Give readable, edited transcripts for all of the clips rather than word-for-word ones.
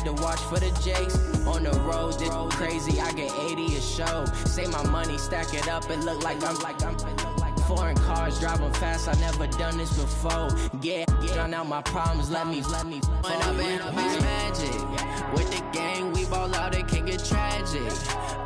to watch for the jakes. On the road, this crazy, I get 80 a show. Say my money, stack it up, it look like I'm foreign cars, driving fast, I never done this before. Get drown out my problems, let me When up in a beach magic. With the gang, we ball out, it can get tragic.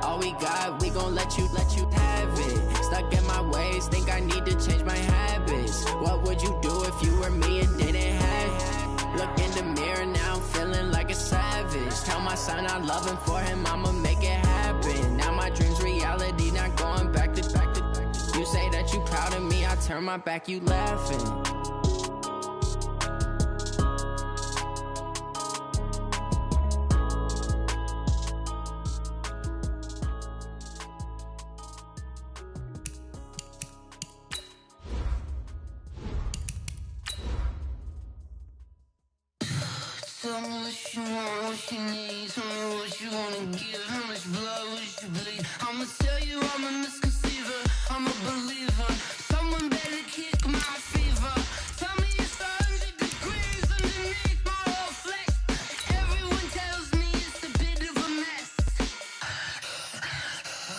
All we got, we gon' let you have it. Stuck in my ways, think I need to change my habits. What would you do if you were me and didn't have it? Look in the mirror now, I'm feeling like a savage. Tell my son I love him, for him I'ma make it happen. Now my dream's reality, not going back to. You say that you proud of me, I turn my back, you laughing. Tell me what you want, what you need. Tell me what you wanna give. How much blood would you bleed? I'ma tell you I'm a misconceiver. I'm a believer. Someone better kick my fever. Tell me it's 100 degrees underneath my whole flesh. Everyone tells me it's a bit of a mess.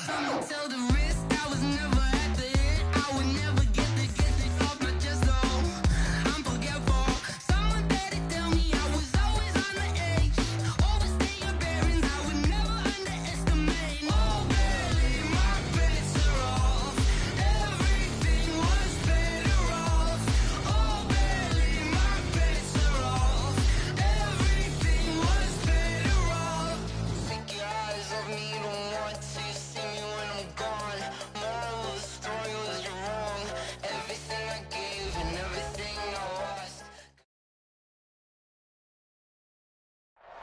I'ma tell the risk I was never at the end. I would never get it off my chest. Oh, I'm forgetful. Someone better tell me I was always on the edge. Overstay your bearings, I would never underestimate. Oh, barely, my bets are off. Everything was better off. Oh, barely, my bets are off. Everything was better off. Take your eyes off me, don't want to see me when I'm gone. Moral of the story was you're wrong. Everything I gave and everything I lost.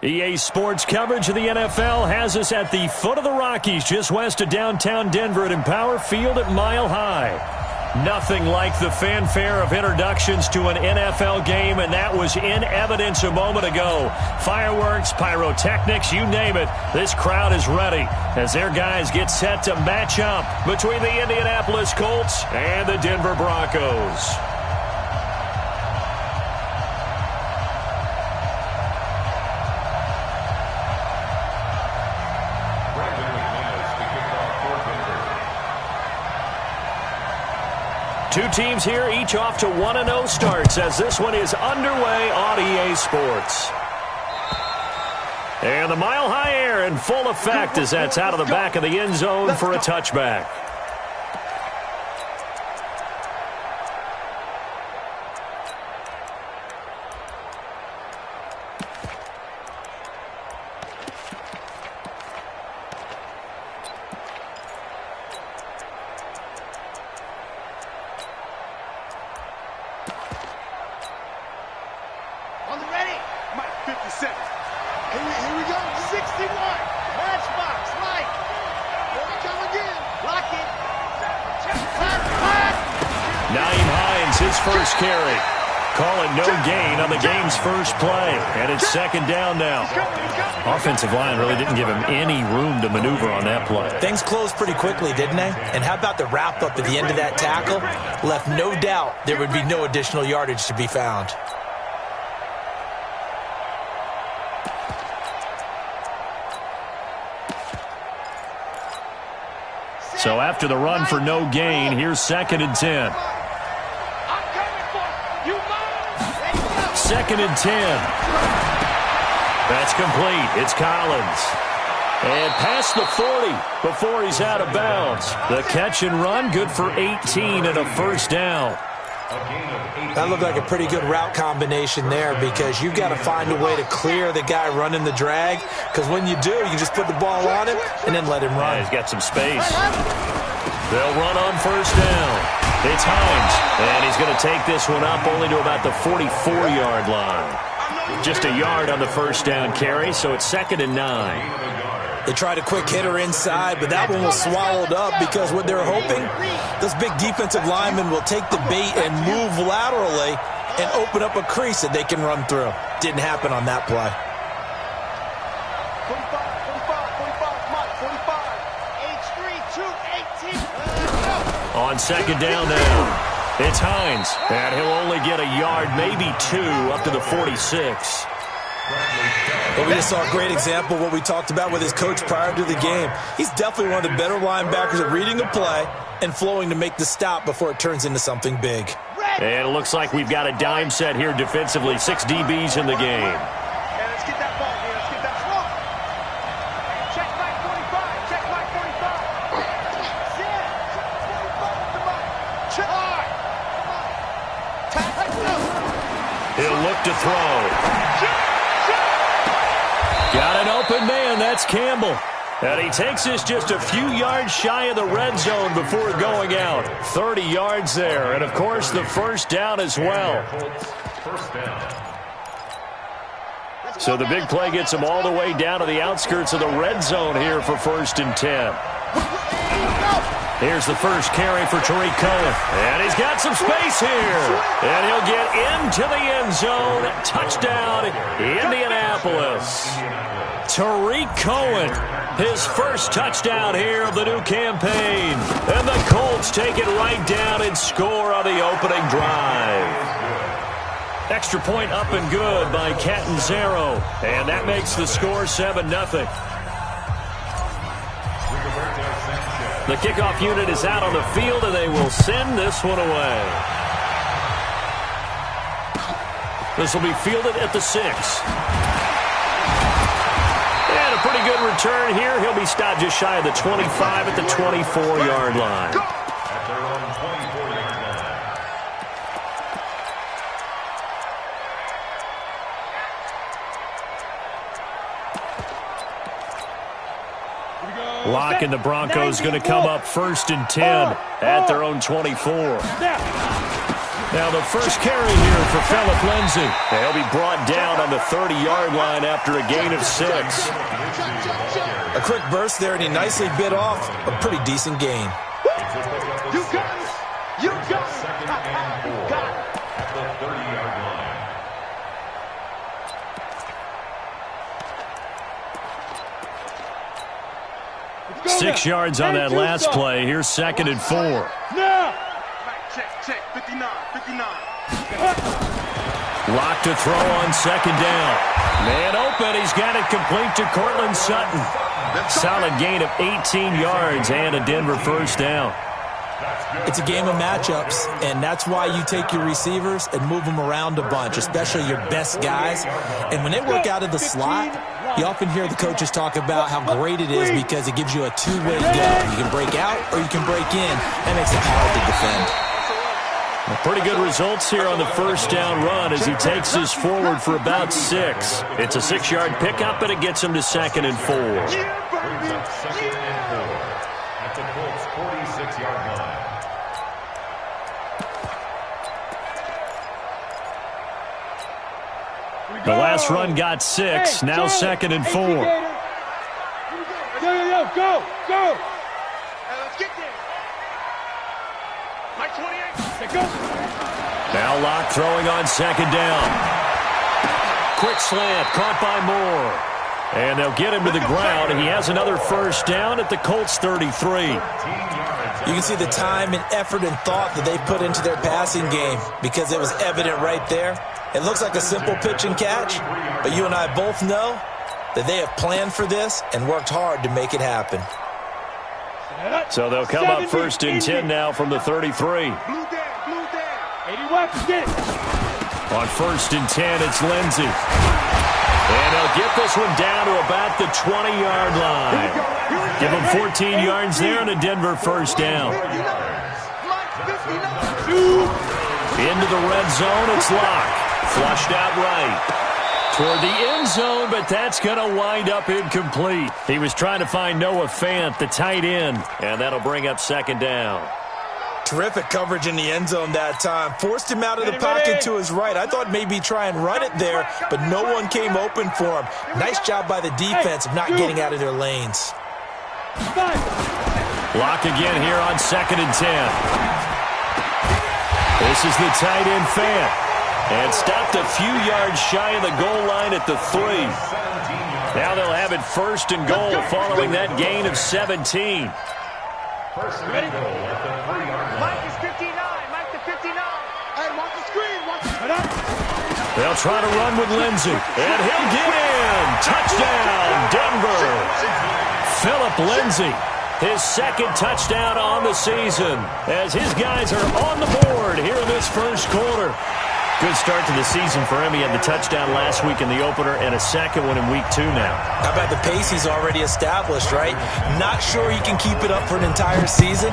EA Sports coverage of the NFL has us at the foot of the Rockies, just west of downtown Denver at Empower Field at Mile High. Nothing like the fanfare of introductions to an NFL game, and that was in evidence a moment ago. Fireworks, pyrotechnics, you name it. This crowd is ready as their guys get set to match up between the Indianapolis Colts and the Denver Broncos. Two teams here, each off to 1-0 starts as this one is underway on EA Sports. And the Mile High air in full effect as that's out of the back of the end zone for a touchback. On the ready? Mike, 50 seconds. Here we go. 61. Matchbox, Mike. Here we come again. Lock it. Pass. Naeem Hines, his first carry. Call it no gain on the game's first play. And it's second down now. Offensive line really didn't give him any room to maneuver on that play. Things closed pretty quickly, didn't they? And how about the wrap-up at the end of that tackle? Left no doubt there would be no additional yardage to be found. So after the run for no gain, here's 2nd and 10. Second and 10. That's complete. It's Collins. And past the 40 before he's out of bounds. The catch and run, good for 18 and a first down. That looked like a pretty good route combination there because you've got to find a way to clear the guy running the drag, because when you do, you just put the ball on him and then let him run. Yeah, he's got some space. They'll run on first down. It's Hines, and he's going to take this one up only to about the 44-yard line. Just a yard on the first down carry, so it's 2nd and 9. They tried a quick hitter inside, but that one was swallowed up because what they're hoping, this big defensive lineman will take the bait and move laterally and open up a crease that they can run through. Didn't happen on that play. 45, On second down now, it's Hines, and he'll only get a yard, maybe two, up to the 46. Well, we just saw a great example of what we talked about with his coach prior to the game. He's definitely one of the better linebackers at reading a play and flowing to make the stop before it turns into something big. And it looks like we've got a dime set here defensively. 6 DBs in the game. And let's get that ball here. Let's get that ball. Check back 45. Check back 45. Sit. 45 at the ball. Check. He'll look to throw. Got an open man. That's Campbell. And he takes this just a few yards shy of the red zone before going out. 30 yards there. And, of course, the first down as well. So the big play gets him all the way down to the outskirts of the red zone here for 1st and 10. Here's the first carry for Tariq Cohen. And he's got some space here. And he'll get into the end zone. Touchdown, Indianapolis. Tariq Cohen, his first touchdown here of the new campaign. And the Colts take it right down and score on the opening drive. Extra point up and good by Catanzaro. And that makes the score 7-0. The kickoff unit is out on the field, and they will send this one away. This will be fielded at the 6. And a pretty good return here. He'll be stopped just shy of the 25 at the 24-yard line. At their own 24-yard line. Locke and the Broncos going to come up 1st and 10 at their own 24. Now the first carry here for Phillip Lindsay. He'll be brought down on the 30-yard line after a gain of 6. A quick burst there, and he nicely bit off a pretty decent gain. You got it. You got it. Second and 4 at the 30-yard line. 6 yards on that last play. Here's 2nd and 4. Now. Check. 59. Locke to throw on 2nd down. Man open. He's got it complete to Cortland Sutton. Solid gain of 18 yards and a Denver first down. It's a game of matchups, and that's why you take your receivers and move them around a bunch, especially your best guys. And when they work out of the slot, you often hear the coaches talk about how great it is because it gives you a two-way go. You can break out or you can break in. That makes it hard to defend. Pretty good results here on the first down run as he takes this forward for about 6. It's a 6-yard pickup, and it gets him to 2nd and 4. Brings up 2nd and 4 at the Colts' 46-yard line. The last run got 6. Now 2nd and 4. Yo, go. Let's get there. My 28. Go. Now Locke throwing on 2nd down. Quick slant, caught by Moore. And they'll get him to the ground. He has another first down at the Colts 33. You can see the time and effort and thought that they put into their passing game because it was evident right there. It looks like a simple pitch and catch, but you and I both know that they have planned for this and worked hard to make it happen. So they'll come up 1st and 10 now from the 33. Blue down. 81, get it. On 1st and 10, it's Lindsay. And they'll get this one down to about the 20-yard line. Give them 14 yards there and a Denver first down. Into the red zone, it's Locke. Flushed out right. Toward the end zone, but that's going to wind up incomplete. He was trying to find Noah Fant, the tight end, and that'll bring up 2nd down. Terrific coverage in the end zone that time. Forced him out of the pocket to his right. I thought maybe try and run it there, but no one came open for him. Nice job by the defense of not getting out of their lanes. Locke again here on 2nd and 10. This is the tight end Fant. And stopped a few yards shy of the goal line at the 3. Now they'll have it 1st and goal following that gain of 17. First and goal at the 3-yard line. Mike is 59. Mike to 59. Hey, watch the screen. They'll try to run with Lindsey, and he'll get in. Touchdown, Denver. Phillip Lindsey, his second touchdown on the season, as his guys are on the board here in this first quarter. Good start to the season for him. He had the touchdown last week in the opener and a second one in week 2 now. How about the pace he's already established, right? Not sure he can keep it up for an entire season,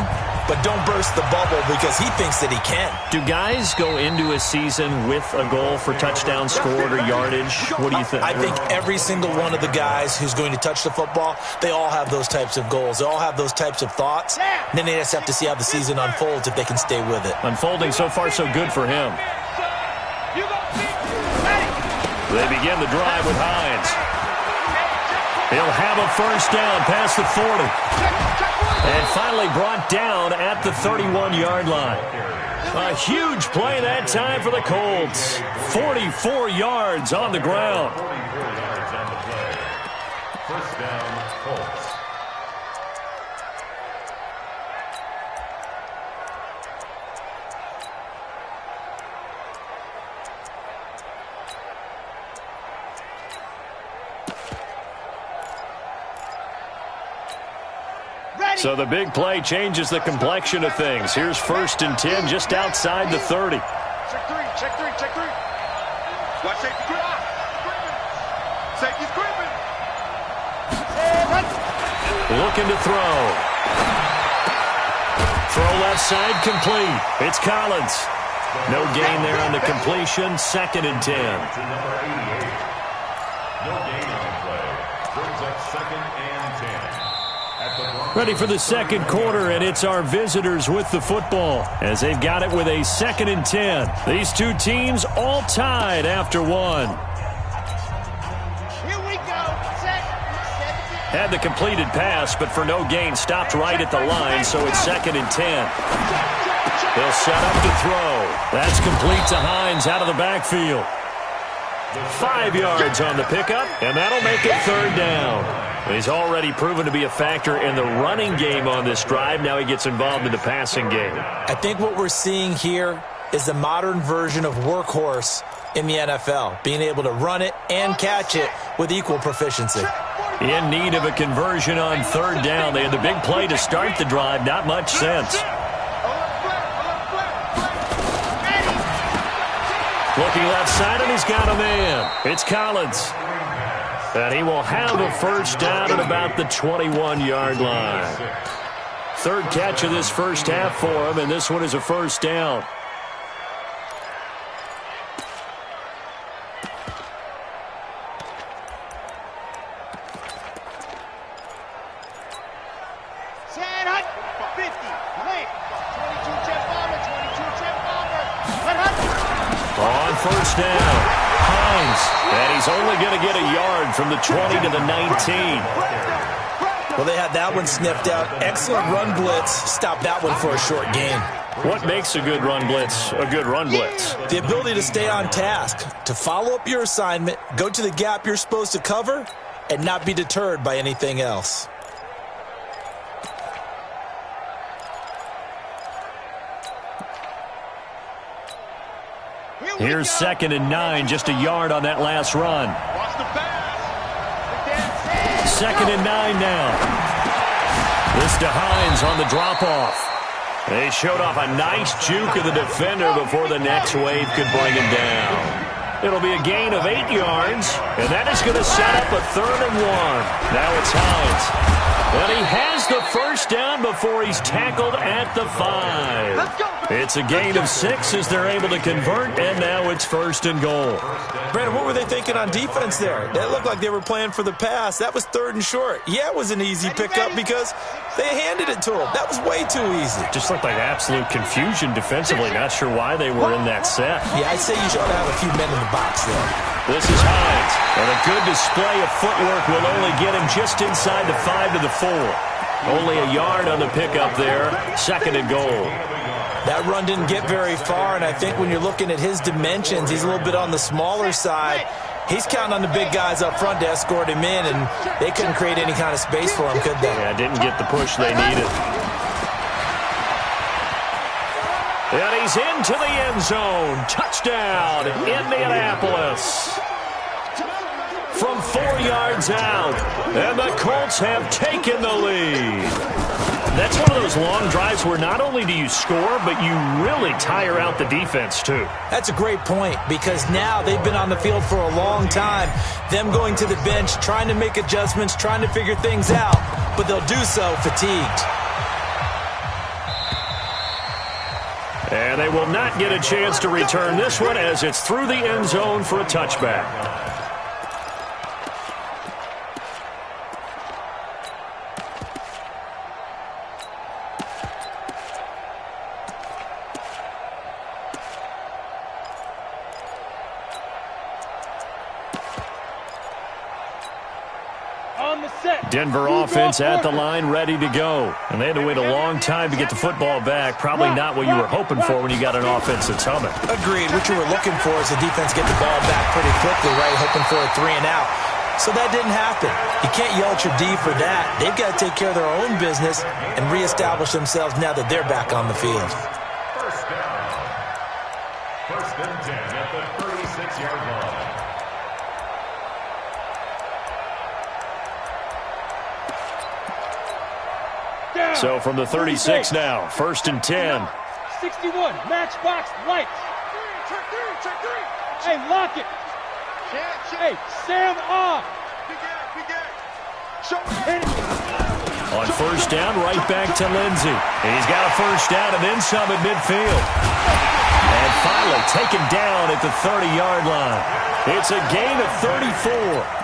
but don't burst the bubble because he thinks that he can. Do guys go into a season with a goal for touchdown scored or yardage? What do you think? I think every single one of the guys who's going to touch the football, they all have those types of goals. They all have those types of thoughts. And then they just have to see how the season unfolds if they can stay with it. Unfolding so far so good for him. They begin the drive with Hines. He'll have a first down past the 40. And finally brought down at the 31-yard line. A huge play that time for the Colts. 44 yards on the ground. 44 yards on the play. First down, Colts. So the big play changes the complexion of things. Here's 1st and 10 just outside the 30. Check three, check three, check three. Watch safety creeping. Safety's creeping. Looking to throw. Throw left side complete. It's Collins. No gain there on the completion. 2nd and 10. To number 88. No gain on the play. Brings up 2nd and 10. Ready for the second quarter, and it's our visitors with the football as they've got it with a 2nd and 10. These two teams all tied after one. Here we go. Set. Had the completed pass, but for no gain, stopped right at the line, so it's 2nd and 10. They'll set up to throw. That's complete to Hines out of the backfield. 5 yards on the pickup, and that'll make it 3rd down. He's already proven to be a factor in the running game on this drive. Now he gets involved in the passing game. I think what we're seeing here is the modern version of workhorse in the NFL, being able to run it and catch it with equal proficiency. In need of a conversion on 3rd down. They had the big play to start the drive. Not much sense. Looking left side, and he's got a man. It's Collins. And he will have a first down at about the 21-yard line. 3rd catch of this first half for him, and this one is a first down. Set, hut. 50. Link. 22 jet bomber. 22 jet bomber. Hut, hut. On first down, Hines. And he's only going to get a yard from the 20 to the 19. Well, they had that one sniffed out. Excellent run blitz. Stop that one for a short gain. What makes a good run blitz a good run blitz? The ability to stay on task, to follow up your assignment, go to the gap you're supposed to cover, and not be deterred by anything else. Here's 2nd and 9, just a yard on that last run. Watch the pass. 2nd and 9 now. This to Hines on the drop-off. They showed off a nice juke of the defender before the next wave could bring him down. It'll be a gain of 8 yards, and that is going to set up a 3rd and 1. Now it's Hines. And he has the first down before he's tackled at the 5. It's a gain of 6 as they're able to convert, and now it's 1st and goal. Brandon, what were they thinking on defense there? It looked like they were playing for the pass. That was 3rd and short. Yeah, it was an easy pickup because they handed it to him. That was way too easy. Just looked like absolute confusion defensively. Not sure why they were in that set. Yeah, I'd say you should have a few men in the box there. This is Hines, and a good display of footwork will only get him just inside the 5 to the 4. Only a yard on the pickup there. 2nd and goal. That run didn't get very far, and I think when you're looking at his dimensions, he's a little bit on the smaller side. He's counting on the big guys up front to escort him in, and they couldn't create any kind of space for him, could they? Yeah, didn't get the push they needed. And he he's into the end zone. Touchdown, Indianapolis. From 4 yards out, and the Colts have taken the lead. That's one of those long drives where not only do you score, but you really tire out the defense, too. That's a great point, because now they've been on the field for a long time. Them going to the bench, trying to make adjustments, trying to figure things out, but they'll do so fatigued. And they will not get a chance to return this one as it's through the end zone for a touchback. Denver offense at the line, ready to go. And they had to wait a long time to get the football back. Probably not what you were hoping for when you got an offense that's humming. Agreed. What you were looking for is the defense get the ball back pretty quickly, right? Hoping for a 3 and out. So that didn't happen. You can't yell at your D for that. They've got to take care of their own business and reestablish themselves now that they're back on the field. First down. First and 10 at the 36-yard line. So from the 36 now, first and 10. 61, matchbox, lights. Check three. Hey, lock it. Hey, Sam off. On first down, right back to Lindsey. He's got a first down and then some at midfield. And finally taken down at the 30-yard line. It's a gain of 34.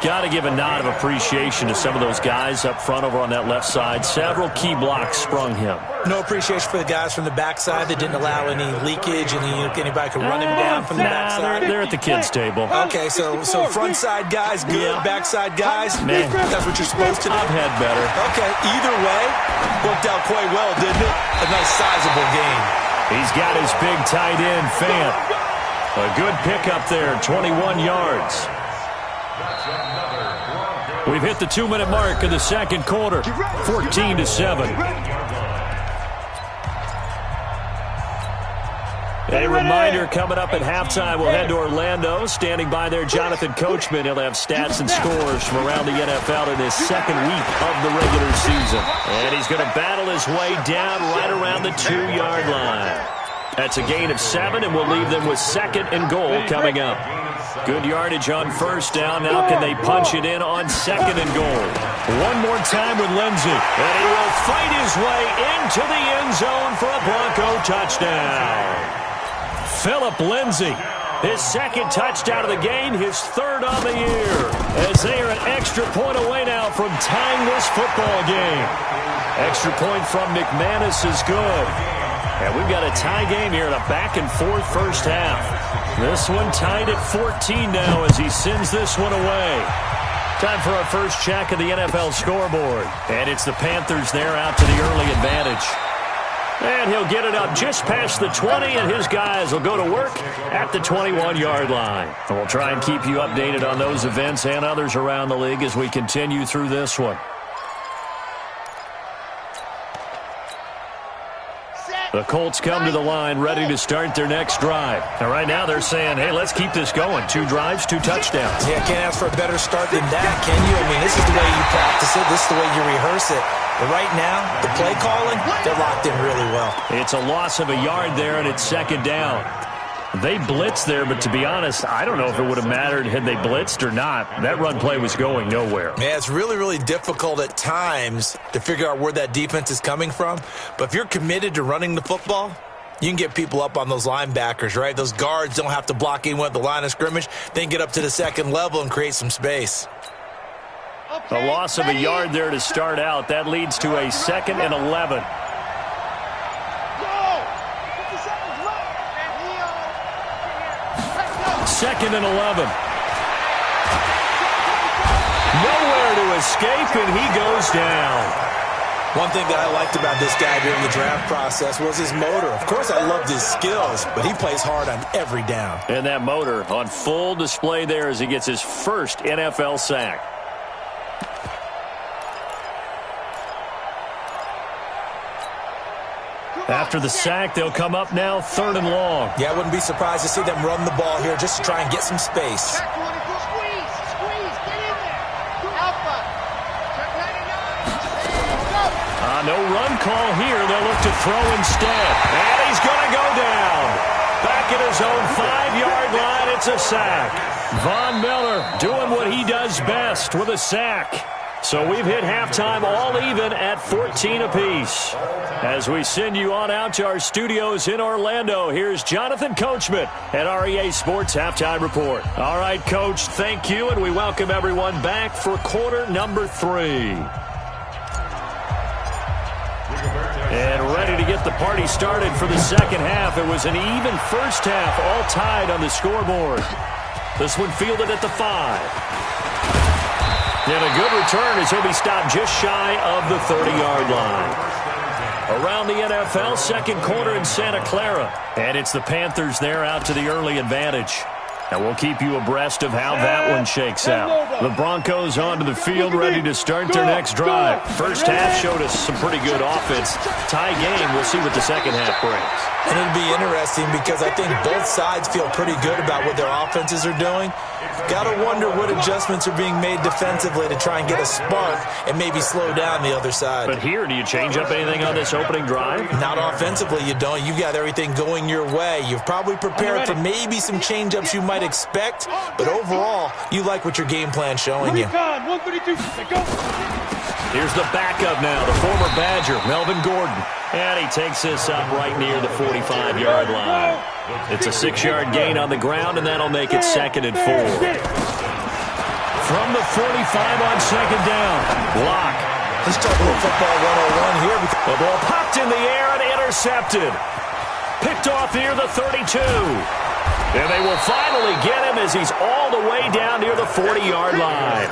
Got to give a nod of appreciation to some of those guys up front over on that left side. Several key blocks sprung him. No appreciation for the guys from the backside that didn't allow any leakage and anybody could run him down from the backside. They're at the kids' table. Okay, so front side guys, good. Backside guys, man, that's what you're supposed to do. I've had better. Okay, either way, worked out quite well, didn't it? A nice sizable gain. He's got his big tight end, Fant. A good pickup there, 21 yards. We've hit the 2-minute mark in the second quarter, 14-7. A reminder coming up at halftime, we'll head to Orlando. Standing by there, Jonathan Coachman. He'll have stats and scores from around the NFL in his second week of the regular season. And he's going to battle his way down right around the 2-yard line. That's a gain of 7, and we'll leave them with second and goal coming up. Good yardage on first down. Now can they punch it in on second and goal? One more time with Lindsey. And he will fight his way into the end zone for a Bronco touchdown. Phillip Lindsey, his second touchdown of the game, his third on the year. As they are an extra point away now from tying this football game. Extra point from McManus is good. And we've got a tie game here in a back-and-forth first half. This one tied at 14 now as he sends this one away. Time for our first check of the NFL scoreboard. And it's the Panthers there out to the early advantage. And he'll get it up just past the 20, and his guys will go to work at the 21-yard line. And we'll try and keep you updated on those events and others around the league as we continue through this one. The Colts come to the line ready to start their next drive. And right now they're saying, hey, let's keep this going. 2 drives, 2 touchdowns. Yeah, can't ask for a better start than that, can you? I mean, this is the way you practice it. This is the way you rehearse it. But right now, the play calling, they're locked in really well. It's a loss of a yard there, and it's second down. They blitzed there, but to be honest, I don't know if it would have mattered had they blitzed or not. That run play was going nowhere. Yeah, it's really, really difficult at times to figure out where that defense is coming from. But if you're committed to running the football, you can get people up on those linebackers, right? Those guards don't have to block anyone at the line of scrimmage. They can get up to the second level and create some space. A loss of a yard there to start out. That leads to a 2nd and 11. Second and 11. Nowhere to escape, and he goes down. One thing that I liked about this guy during the draft process was his motor. Of course, I loved his skills, but he plays hard on every down. And that motor on full display there as he gets his first NFL sack. After the sack, they'll come up now 3rd and long. Yeah, I wouldn't be surprised to see them run the ball here just to try and get some space. Check 24. Squeeze, get in there. Alpha. Check 99. No run call here. They'll look to throw instead. And he's going to go down. Back at his own 5-yard line, it's a sack. Von Miller doing what he does best with a sack. So we've hit halftime all even at 14 apiece. As we send you on out to our studios in Orlando, here's Jonathan Coachman at REA Sports Halftime Report. All right, Coach, thank you, and we welcome everyone back for quarter number 3. And ready to get the party started for the second half. It was an even first half, all tied on the scoreboard. This one fielded at the 5. And a good return as he'll be stopped just shy of the 30-yard line. Around the NFL, second quarter in Santa Clara. And it's the Panthers there out to the early advantage. And we'll keep you abreast of how that one shakes out. The Broncos onto the field, ready to start their next drive. First half showed us some pretty good offense. Tie game, we'll see what the second half brings. And it'll be interesting because I think both sides feel pretty good about what their offenses are doing. Got to wonder what adjustments are being made defensively to try and get a spark and maybe slow down the other side. But here, do you change up anything on this opening drive? Not offensively, you don't. You got everything going your way. You've probably prepared for maybe some change-ups you might expect, but overall, you like what your game plan's showing you. 132, go. Here's the backup now, the former Badger, Melvin Gordon. And he takes this up right near the 45-yard line. It's a 6-yard gain on the ground, and that'll make it 2nd and 4. From the 45 on second down, block. Let's talk a little football 101 here. The ball popped in the air and intercepted. Picked off near the 32. And they will finally get him as he's all the way down near the 40-yard line.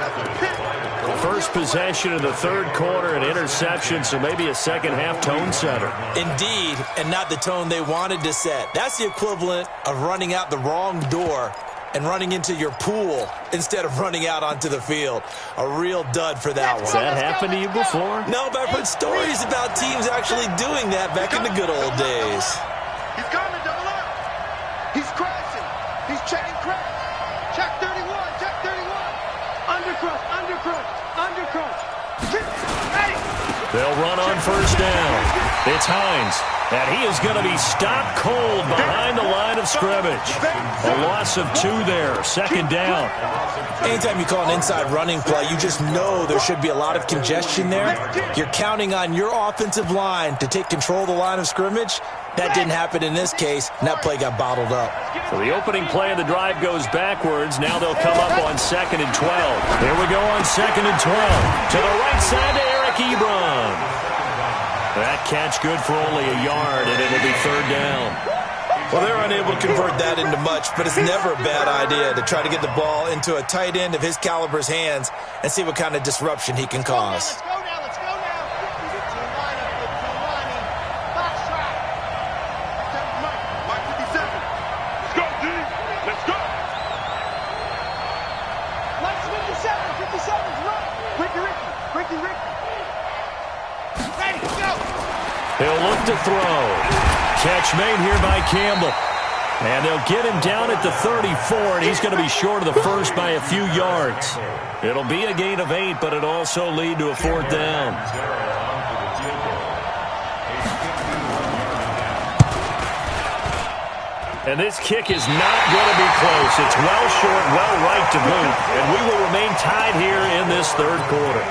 First possession of the third quarter, an interception, so maybe a second-half tone setter. Indeed, and not the tone they wanted to set. That's the equivalent of running out the wrong door and running into your pool instead of running out onto the field. A real dud for that one. Has that happened to you before? No, but I've heard stories about teams actually doing that back in the good old days. He's coming, double up. He's crashing. He's checking crash. Check 31, check 31. Undercrush, undercrush, undercrush. Hey! They'll run on first down. It's Hines, and he is going to be stopped cold behind the line of scrimmage. A loss of 2 there, second down. Anytime you call an inside running play, you just know there should be a lot of congestion there. You're counting on your offensive line to take control of the line of scrimmage. That didn't happen in this case, and that play got bottled up. So the opening play of the drive goes backwards. Now they'll come up on 2nd and 12. Here we go on 2nd and 12. To the right side to Eric Ebron. That catch good for only a yard, and it'll be 3rd down. Well, they're unable to convert that into much, but it's never a bad idea to try to get the ball into a tight end of his caliber's hands and see what kind of disruption he can cause. Let's go now, let's go now. 15 lineup, 15 lining. Box track. Mike 57. Let's go, D. Let's go. Mike's 57. 57's right. Ricky. Ready, go. He'll look to throw. Catch made here by Campbell. And they'll get him down at the 34, and he's going to be short of the first by a few yards. It'll be a gain of 8, but it'll also lead to a 4th down. And this kick is not going to be close. It's well short, well right to boot. And we will remain tied here in this third quarter.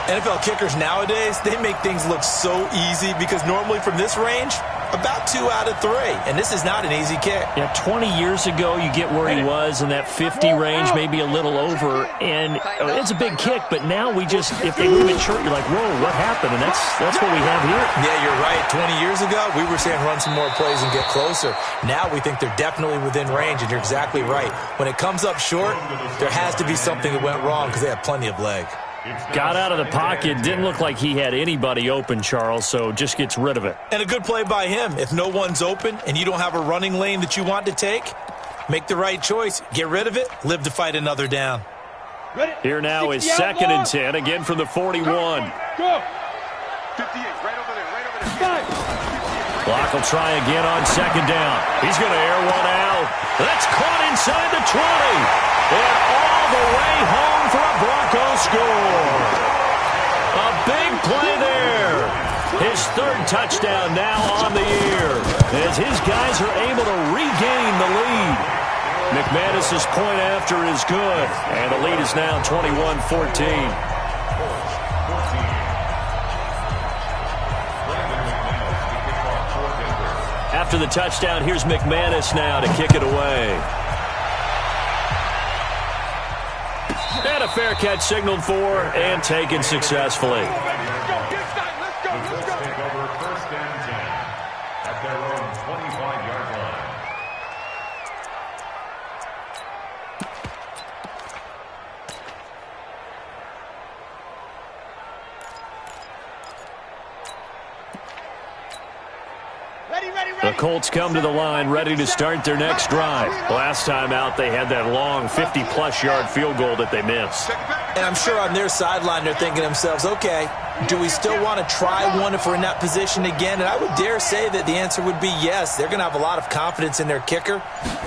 NFL kickers nowadays, they make things look so easy because normally from this range, about 2 out of 3. And this is not an easy kick. Yeah, 20 years ago, you get where he was in that 50 range, maybe a little over. And it's a big kick, but now we just, if they move it short, you're like, whoa, what happened? And that's what we have here. Yeah, you're right. 20 years ago, we were saying run some more plays and get closer. Now we think they're definitely within range, and you're exactly right. When it comes up short, there has to be something that went wrong because they have plenty of leg. Got out of the pocket. Didn't look like he had anybody open, Charles, so just gets rid of it. And a good play by him. If no one's open and you don't have a running lane that you want to take, make the right choice. Get rid of it. Live to fight another down. Here now is 2nd and 10, again from the 41. Go. 58, right over there, right over there. 5. Locke will try again on second down. He's going to air one out. That's caught inside the 20. And all the way home for a Broncos score. A big play there. His third touchdown now on the year as his guys are able to regain the lead. McManus's point after is good, and the lead is now 21-14. After the touchdown, here's McManus now to kick it away. And a fair catch signaled for and taken successfully. The Colts come to the line ready to start their next drive. Last time out, they had that long 50-plus yard field goal that they missed. And I'm sure on their sideline they're thinking to themselves, okay, do we still want to try one if we're in that position again? And I would dare say that the answer would be yes. They're going to have a lot of confidence in their kicker.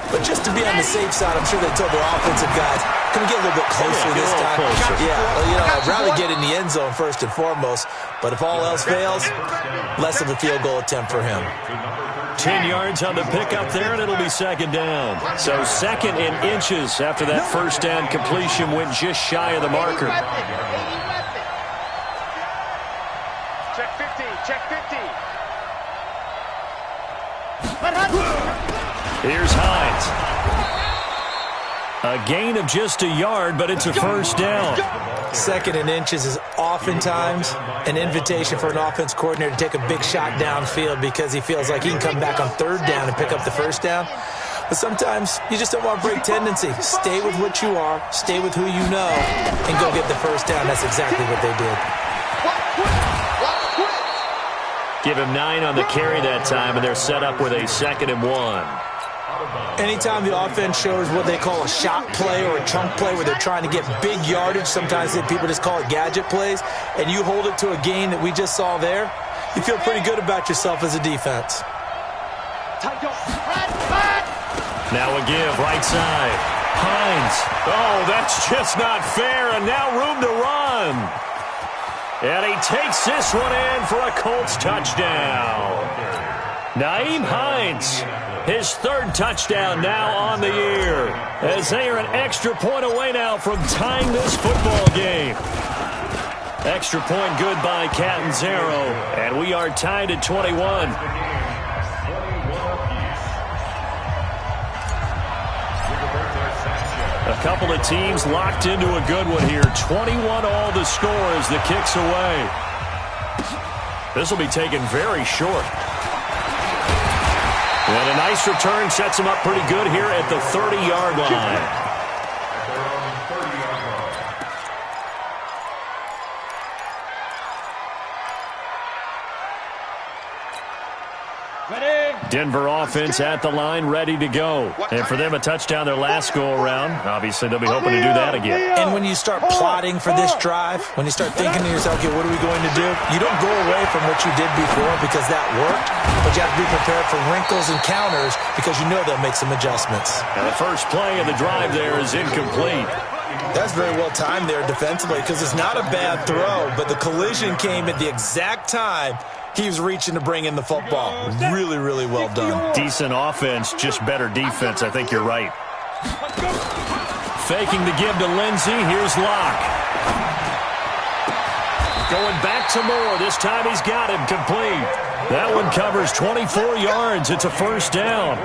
But just to be on the safe side, I'm sure they told their offensive guys, can we get a little bit closer this time? Yeah, well, I'd rather get in the end zone first and foremost. But if all else fails, less of a field goal attempt for him. 10 yards on the pickup there, and it'll be second down. So second and inches after that first down completion went just shy of the marker. Check 50, check 50. Here's Hines. A gain of just a yard, but it's a first down. Second and inches is oftentimes an invitation for an offense coordinator to take a big shot downfield because he feels like he can come back on third down and pick up the first down. But sometimes you just don't want to break tendency. Stay with what you are, stay with who you know, and go get the first down. That's exactly what they did. Give him 9 on the carry that time, and they're set up with a 2nd and 1. Anytime the offense shows what they call a shot play or a chunk play where they're trying to get big yardage, sometimes people just call it gadget plays, and you hold it to a gain that we just saw there, you feel pretty good about yourself as a defense. Now a give, right side. Hines. Oh, that's just not fair, and now room to run. And he takes this one in for a Colts touchdown. Nyheim Hines, his third touchdown now on the year, as they are an extra point away now from tying this football game. Extra point good by Catanzaro, and we are tied at 21. A couple of teams locked into a good one here. 21 all the score as the kick's away. This will be taken very short. And a nice return sets him up pretty good here at the 30-yard line. Denver offense at the line, ready to go. And for them, a touchdown their last go-around. Obviously, they'll be hoping to do that again. And when you start plotting for this drive, when you start thinking to yourself, okay, what are we going to do? You don't go away from what you did before because that worked, but you have to be prepared for wrinkles and counters because you know they'll make some adjustments. And the first play of the drive there is incomplete. That's very well timed there defensively because it's not a bad throw, but the collision came at the exact time he was reaching to bring in the football. Really, really well done. Decent offense, just better defense. I think you're right. Faking the give to Lindsey. Here's Locke. Going back to Moore. This time he's got him complete. That one covers 24 yards. It's a first down.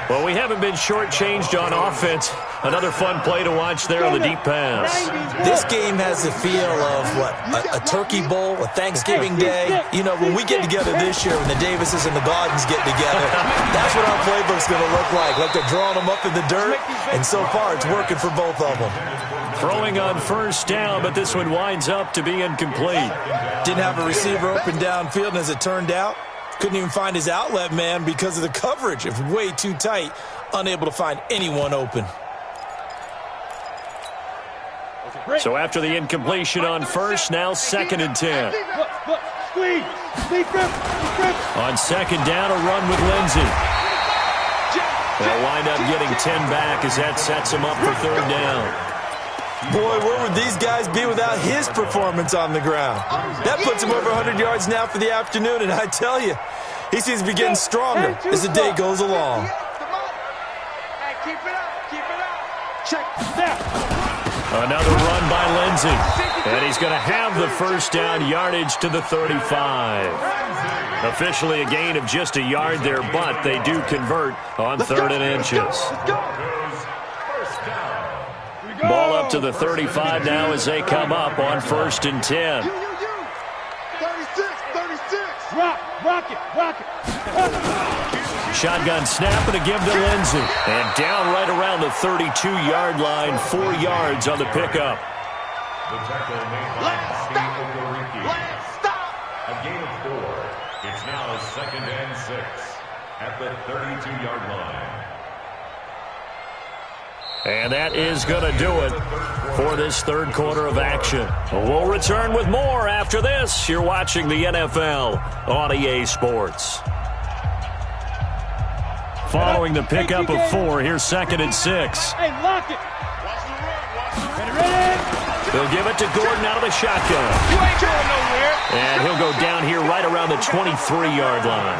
Well, we haven't been shortchanged on offense. Another fun play to watch there on the deep pass. This game has the feel of, what, a turkey bowl, a Thanksgiving day. You know, when we get together this year, when the Davises and the Gaudens get together, that's what our playbook's going to look like they're drawing them up in the dirt, and so far it's working for both of them. Throwing on first down, but this one winds up to be incomplete. Didn't have a receiver open downfield, and as it turned out, couldn't even find his outlet man because of the coverage. It's way too tight, unable to find anyone open. So after the incompletion on first, now 2nd and 10. Squeeze. Squeeze grip. Grip. On second down, a run with Lindsey. They'll wind up getting 10 back as that sets them up for third down. Boy, where would these guys be without his performance on the ground? That puts him over 100 yards now for the afternoon, and I tell you, he seems to be getting stronger as the day goes along. Hey, keep it up. Keep it up. Check. Snap. Another run by Lindsey. And he's going to have the first down, yardage to the 35. Officially a gain of just a yard there, but they do convert on third and inches. Ball up to the 35 now as they come up on first and 10. 36. Rock it. Shotgun snap and a give to Lindsey. And down right around the 32-yard line, 4 yards on the pickup. The tackle made by Let's stop. a gain of 4. It's now second and 6 at the 32-yard line. And that is going to do it for this third quarter of action. We'll return with more after this. You're watching the NFL on EA Sports. Following the pickup of 4, here's second and 6. Hey, lock it. They'll give it to Gordon out of the shotgun. You ain't going nowhere. And he'll go down here right around the 23-yard line.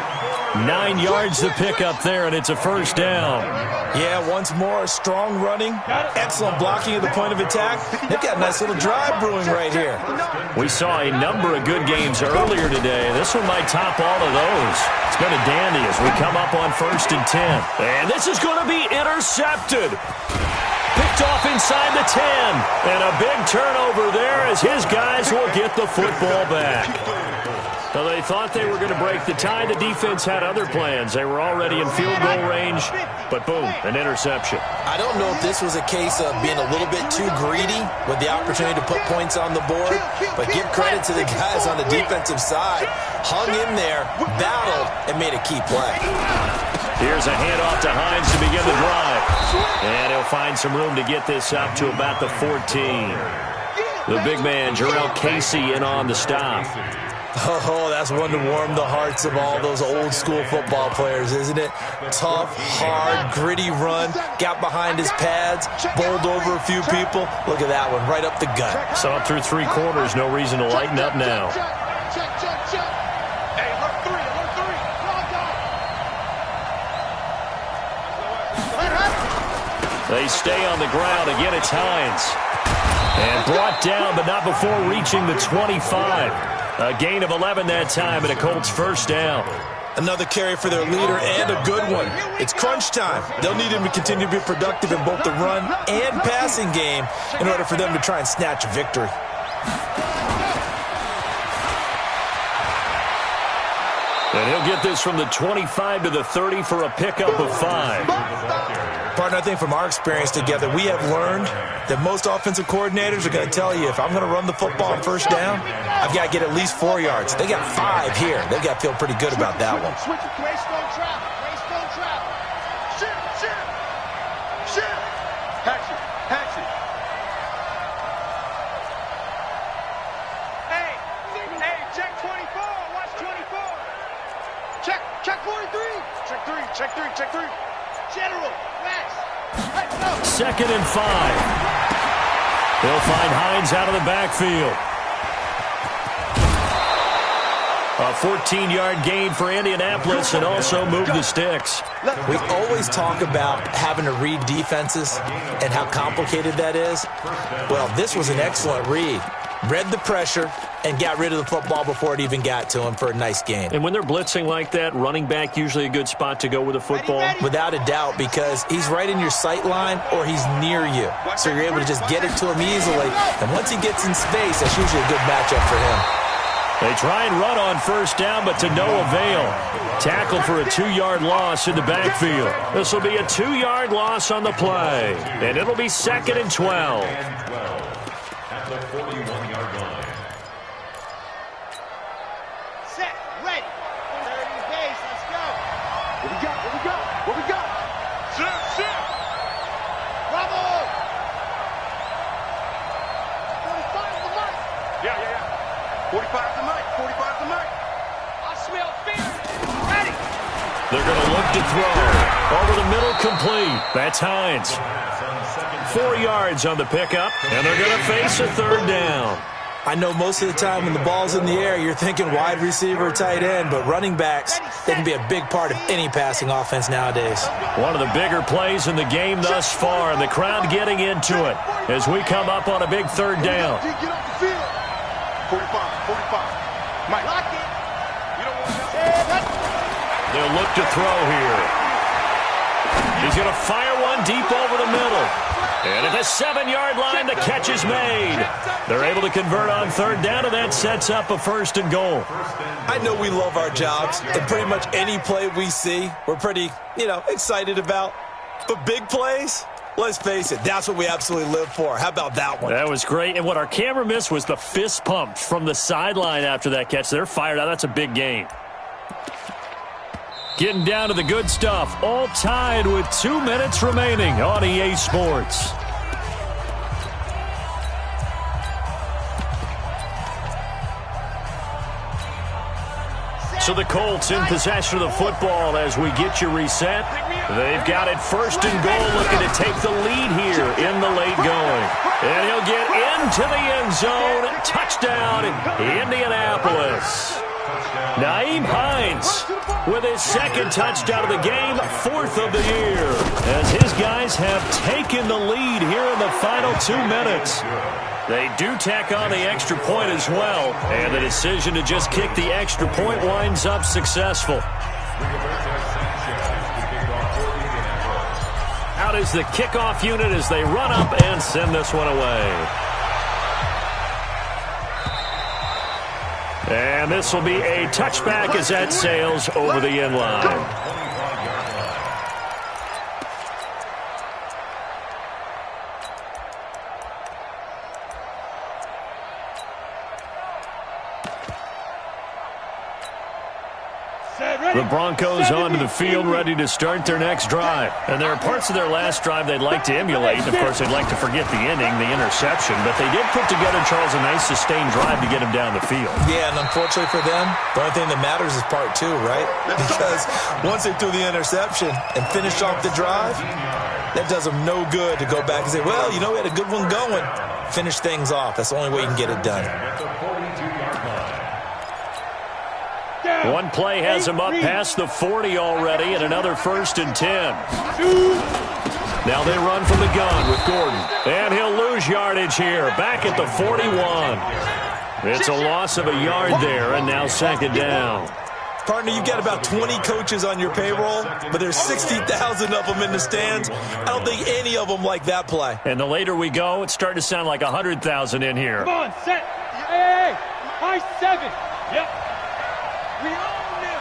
9 yards to pick up there, and it's a first down. Yeah, once more, strong running, excellent blocking at the point of attack. They've got a nice little drive brewing right here. We saw a number of good games earlier today. This one might top all of those. It's been a dandy as we come up on first and 10. And this is going to be intercepted. Picked off inside the 10. And a big turnover there as his guys will get the football back. So they thought they were going to break the tie. The defense had other plans. They were already in field goal range, but boom, an interception. I don't know if this was a case of being a little bit too greedy with the opportunity to put points on the board, but give credit to the guys on the defensive side. Hung in there, battled, and made a key play. Here's a handoff to Hines to begin the drive. And he'll find some room to get this up to about the 14. The big man, Jarrell Casey, in on the stop. Oh, that's one to warm the hearts of all those old-school football players, isn't it? Tough, hard, gritty run, got behind his pads, bowled over a few people. Look at that one, right up the gut. Saw it through 3 quarters, no reason to lighten up now. Check. Hey, alert 3. They stay on the ground. Again, it's Hines. And brought down, but not before reaching the 25. A gain of 11 that time, and a Colts first down. Another carry for their leader, and a good one. It's crunch time. They'll need him to continue to be productive in both the run and passing game in order for them to try and snatch a victory. And he'll get this from the 25 to the 30 for a pickup of 5. Partner, I think from our experience together, we have learned that most offensive coordinators are going to tell you, if I'm going to run the football on first down, I've got to get at least 4 yards. They got 5 here. They've got to feel pretty good about that one. Switch it. Greystone trap. Shit. Hatch it. Hey, check 24. Watch 24. Check 43. Check 3. General, Max. Hey, no. Second and 5. They'll find Hines out of the backfield. A 14-yard gain for Indianapolis and also move the sticks. We always talk about having to read defenses and how complicated that is. Well, this was an excellent read. Read the pressure and got rid of the football before it even got to him for a nice gain. And when they're blitzing like that, running back usually a good spot to go with the football. Without a doubt, because he's right in your sight line or he's near you. So you're able to just get it to him easily. And once he gets in space, that's usually a good matchup for him. They try and run on first down, but to no avail. Tackle for a 2-yard loss in the backfield. This will be a 2-yard loss on the play. And it'll be second and 12. At the 41-yard line. Set. Ready. 30 base. Let's go. What we got? Set. Bravo. 45 the mark. Yeah. 45 to Mike. 45 to Mike. I smell fear. Ready. They're going to look to throw. Over the middle, complete. That's Hines. 4 yards on the pickup, and they're going to face a third down. I know most of the time when the ball's in the air, you're thinking wide receiver, tight end, but running backs, they can be a big part of any passing offense nowadays. One of the bigger plays in the game thus far, and the crowd getting into it as we come up on a big third down. Get off the field. 45. Mike. Lock it. You don't want that. They'll look to throw here. He's going to fire one deep over the middle. And at the 7-yard line, the catch is made. They're able to convert on third down, and that sets up a 1st and goal. I know we love our jobs, and pretty much any play we see, we're pretty, excited about. But big plays, let's face it, that's what we absolutely live for. How about that one? That was great. And what our camera missed was the fist pump from the sideline after that catch. They're fired out. That's a big gain. Getting down to the good stuff. All tied with 2 minutes remaining on EA Sports. So the Colts in possession of the football as we get you reset. They've got it 1st and goal, looking to take the lead here in the late going. And he'll get into the end zone. Touchdown, Indianapolis. Nyheim Hines with his 2nd touchdown of the game, 4th of the year, as his guys have taken the lead here in the final 2 minutes. They do tack on the extra point as well, and the decision to just kick the extra point winds up successful. Out is the kickoff unit as they run up and send this one away. And this will be a touchback as that sails over the end line. The Broncos onto the field ready to start their next drive. And there are parts of their last drive they'd like to emulate. And, of course, they'd like to forget the ending, the interception. But they did put together, Charles, a nice sustained drive to get him down the field. Yeah, and unfortunately for them, the only thing that matters is part 2, right? Because once they threw the interception and finished off the drive, that does them no good to go back and say, well, we had a good one going. Finish things off. That's the only way you can get it done. One play has him up past the 40 already, and another 1st and 10. Now they run from the gun with Gordon. And he'll lose yardage here, back at the 41. It's a loss of a yard there, and now 2nd down. Partner, you've got about 20 coaches on your payroll, but there's 60,000 of them in the stands. I don't think any of them like that play. And the later we go, it's starting to sound like 100,000 in here. Come on, set. Hey, high 7. Yep. We own them.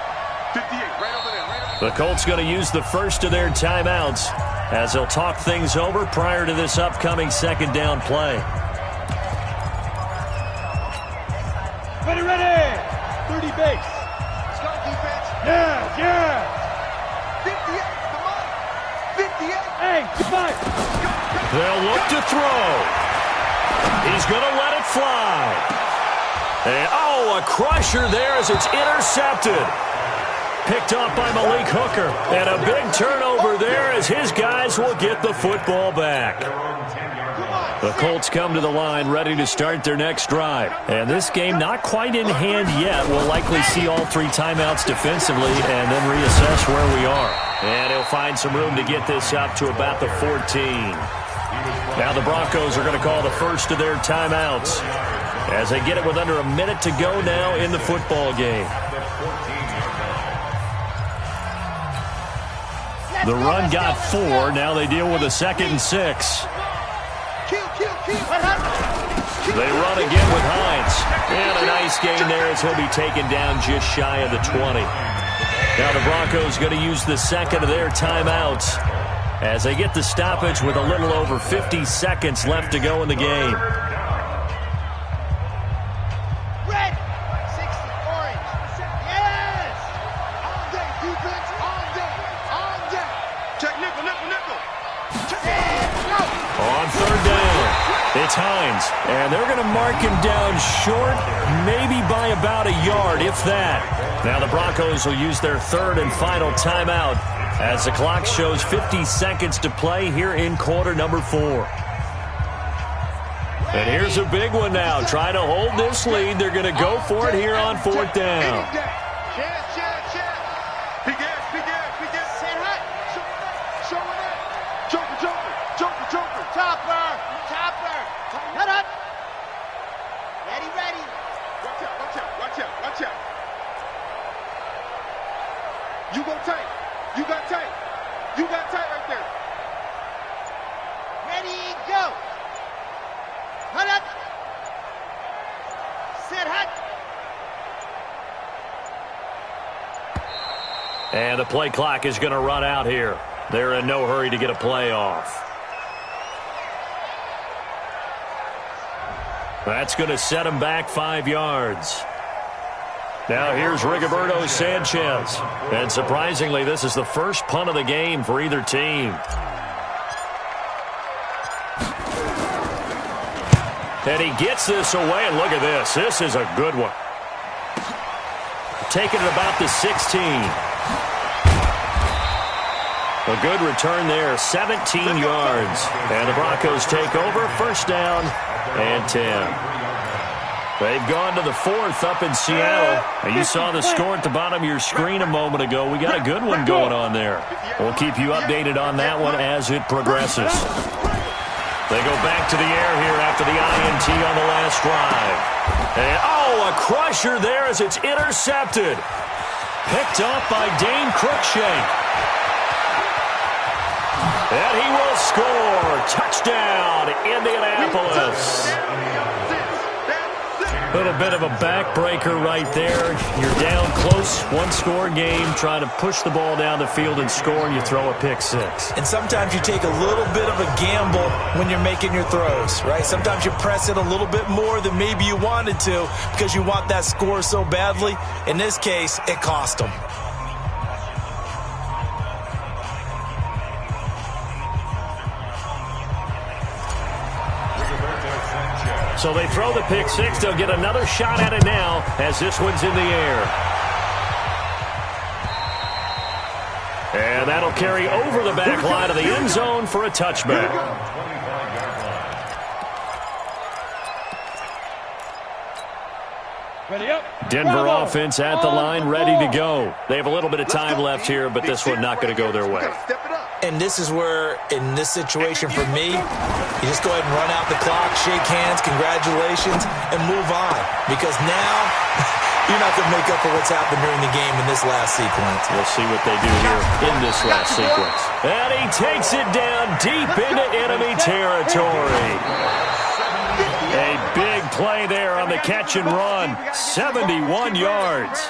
58, right over there. The Colts going to use the first of their timeouts as they'll talk things over prior to this upcoming 2nd down play. Ready. 30 base. Let's go, defense. Yeah. 58, come on. 58. Hey, goodbye. They'll look to throw. He's going to let it fly. And, a crusher there as it's intercepted. Picked off by Malik Hooker. And a big turnover there as his guys will get the football back. The Colts come to the line ready to start their next drive. And this game not quite in hand yet. We'll likely see all 3 timeouts defensively and then reassess where we are. And he'll find some room to get this up to about the 14. Now the Broncos are going to call the first of their timeouts as they get it with under a minute to go now in the football game. The run got 4. Now they deal with a 2nd and 6. They run again with Hines. And a nice gain there as he'll be taken down just shy of the 20. Now the Broncos going to use the 2nd of their timeouts as they get the stoppage with a little over 50 seconds left to go in the game. Red, 60, orange. Yes! All day, defense, all day. Check nickel. On 3rd down. It's Hines, and they're going to mark him down short, maybe by about a yard, if that. Now the Broncos will use their third and final timeout as the clock shows 50 seconds to play here in quarter number 4. And here's a big one now. Trying to hold this lead. They're going to go for it here on 4th down. You go tight. You got tight. You got tight right there. Ready, go. Hut up. Sit hut. And the play clock is going to run out here. They're in no hurry to get a play off. That's going to set them back 5 yards. Now here's Rigoberto Sanchez. And surprisingly, this is the first punt of the game for either team. And he gets this away, and look at this. This is a good one. Taking it about the 16. A good return there, 17 yards. And the Broncos take over, first down and 10. They've gone to the 4th up in Seattle. And you saw the score at the bottom of your screen a moment ago. We got a good one going on there. We'll keep you updated on that one as it progresses. They go back to the air here after the INT on the last drive. And, oh, a crusher there as it's intercepted. Picked up by Dane Cruikshank. And he will score. Touchdown, Indianapolis. A little bit of a backbreaker right there. You're down close, one-score game, trying to push the ball down the field and score, and you throw a pick 6. And sometimes you take a little bit of a gamble when you're making your throws, right? Sometimes you press it a little bit more than maybe you wanted to because you want that score so badly. In this case, it cost them. So they throw the pick 6. They'll get another shot at it now as this one's in the air. And that'll carry over the back line of the end zone for a touchback. Ready up. Denver offense at the line, ready to go. They have a little bit of time left here, but this one not going to go their way. And this is where, in this situation for me, you just go ahead and run out the clock, shake hands, congratulations, and move on. Because now, you're not going to make up for what's happened during the game in this last sequence. We'll see what they do here in this last sequence. And he takes it down deep into enemy territory. A big play there on the catch and run. 71 yards.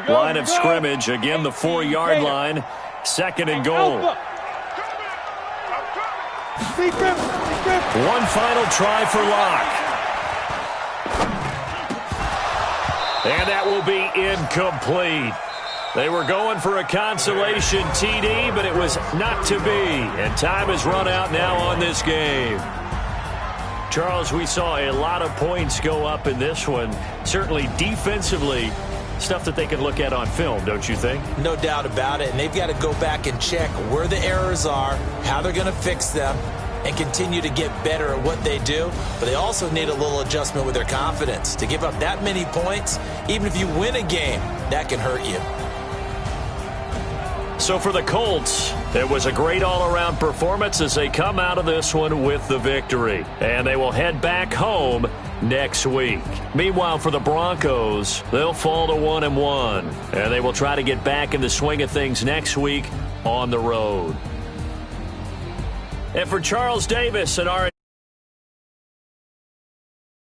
Line of scrimmage, again the 4-yard line. 2nd and goal. One final try for Locke. And that will be incomplete. They were going for a consolation TD, but it was not to be. And time has run out now on this game. Charles, we saw a lot of points go up in this one. Certainly defensively, stuff that they can look at on film, don't you think? No doubt about it. And they've got to go back and check where the errors are, how they're going to fix them, and continue to get better at what they do. But they also need a little adjustment with their confidence. To give up that many points, even if you win a game, that can hurt you. So for the Colts, it was a great all-around performance as they come out of this one with the victory. And they will head back home next week. Meanwhile, for the Broncos, they'll fall to 1-1. And they will try to get back in the swing of things next week on the road. And for Charles Davis and our